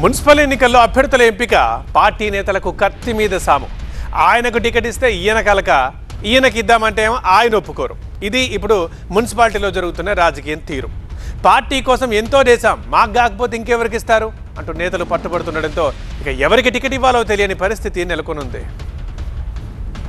Municipal ఎన్నికల్లో అభ్యర్థుల ఎంపిక పార్టీ నేతలకు కత్తి మీద సాము. ఆయనకు టికెట్ ఇస్తే ఈయన కలక, ఈయనకి ఇద్దామంటే ఏమో ఆయన ఒప్పుకోరు. ఇది ఇప్పుడు మున్సిపాలిటీలో జరుగుతున్న రాజకీయం తీరు. పార్టీ కోసం ఎంతో చేశాం, మాకు కాకపోతే ఇంకెవరికి ఇస్తారు అంటూ నేతలు పట్టుబడుతుండడంతో ఇక ఎవరికి టికెట్ ఇవ్వాలో తెలియని పరిస్థితి నెలకొనుంది.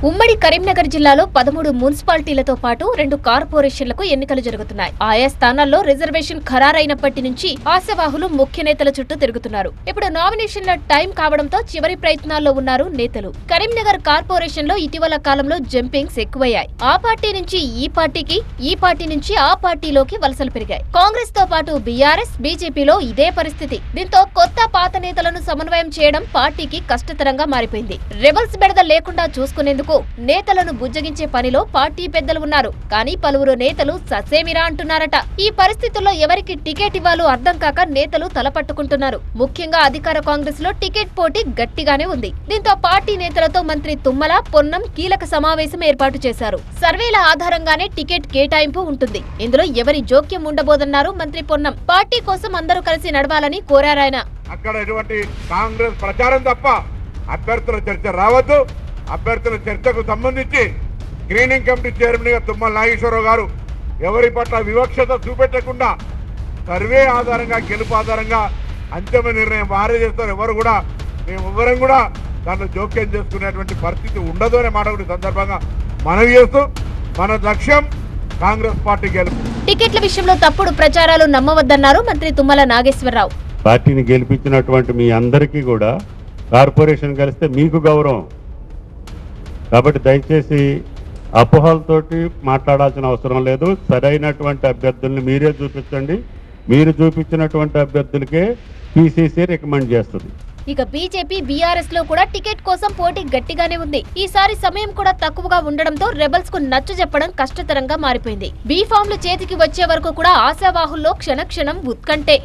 ఉమ్మడి కరీంనగర్ జిల్లాలో 13 మున్సిపాలిటీలతో పాటు 2 కార్పొరేషన్లకు ఎన్నికలు జరుగుతున్నాయి. ఆయా స్థానాల్లో రిజర్వేషన్ ఖరారైనప్పటి నుంచి ఆశావాహులు ముఖ్య నేతల చుట్టూ తిరుగుతున్నారు. ఇప్పుడు నామినేషన్ల టైం కావడంతో చివరి ప్రయత్నాల్లో ఉన్నారు నేతలు. కరీంనగర్ కార్పొరేషన్ లో ఇటీవల కాలంలో జంపింగ్స్ ఎక్కువయ్యాయి. ఆ పార్టీ నుంచి ఈ పార్టీకి, ఈ పార్టీ నుంచి ఆ పార్టీలోకి వలసలు పెరిగాయి. కాంగ్రెస్ తో పాటు బీఆర్ఎస్, బీజేపీలో ఇదే పరిస్థితి. దీంతో కొత్త పాత నేతలను సమన్వయం చేయడం పార్టీకి కష్టతరంగా మారిపోయింది. రెబల్స్ బెడద లేకుండా చూసుకునేందుకు నేతలను బుజ్జగించే పనిలో పార్టీ పెద్దలు ఉన్నారు. కానీ పలువురు నేతలు ససేమిరా అంటున్నారట. ఈ పరిస్థితుల్లో ఎవరికి టికెట్ ఇవ్వాలో అర్థం కాక నేతలు తలపట్టుకుంటున్నారు. ముఖ్యంగా అధికార కాంగ్రెస్ లో టికెట్ పోటీ గట్టిగానే ఉంది. దీంతో పార్టీ నేతలతో మంత్రి తుమ్మల, పొన్నం కీలక సమావేశం ఏర్పాటు చేశారు. సర్వేల ఆధారంగానే టికెట్ కేటాయింపు ఉంటుంది. ఇందులో ఎవరి జోక్యం ఉండబోదన్నారు మంత్రి పొన్నం. పార్టీ కోసం అందరూ కలిసి నడవాలని కోరారాయన. అక్కడ ఎటువంటి కాంగ్రెస్ ప్రచారం తప్ప అభ్యర్థుల చర్చ రావద్దు. అభ్యర్థుల చర్చకు సంబంధించి స్క్రీనింగ్ కమిటీ చైర్మన్ గా తుమ్మల నాగేశ్వరరావు గారు ఎవరి పట్ల వివక్షత చూపెట్టకుండా సర్వే ఆధారంగా, గెలుపు ఆధారంగా అంతిమ నిర్ణయం వారే చేస్తారు. ఎవరు కూడా మేమెవ్వరం కూడా దాంట్లో జోక్యం చేసుకునేటువంటి పరిస్థితి ఉండదు అనే మాట కూడా సందర్భంగా మనవి చేస్తూ మన లక్ష్యం కాంగ్రెస్ పార్టీ గెలుపు. టికెట్ల విషయంలో తప్పుడు ప్రచారాలు నమ్మవద్దన్నారు మంత్రి తుమ్మల నాగేశ్వరరావు. పార్టీని గెలిపించినటువంటి మీ అందరికీ కూడా కార్పొరేషన్ కలిస్తే మీకు గౌరవం కాబట్టి దయచేసి అపోహలతోటి మాట్లాడాల్సిన అవసరం లేదు. సరైనటువంటి అభ్యర్థుల్ని మీరే చూపించండి. మీరు చూపించినటువంటి అభ్యర్థులకే పిసిసి రికమెండ్ చేస్తుంది. ఇక బీజేపీ, బీఆర్ఎస్ లో కూడా టికెట్ కోసం పోటీ గట్టిగానే ఉంది. ఈసారి సమయం కూడా తక్కువగా ఉండడంతో రెబల్స్ కు నచ్చు చెప్పడం కష్టతరంగా మారిపోయింది. బీ ఫామ్లు చేతికి వచ్చే వరకు కూడా ఆశావాహుల్లో క్షణక్షణం ఉత్కంఠే.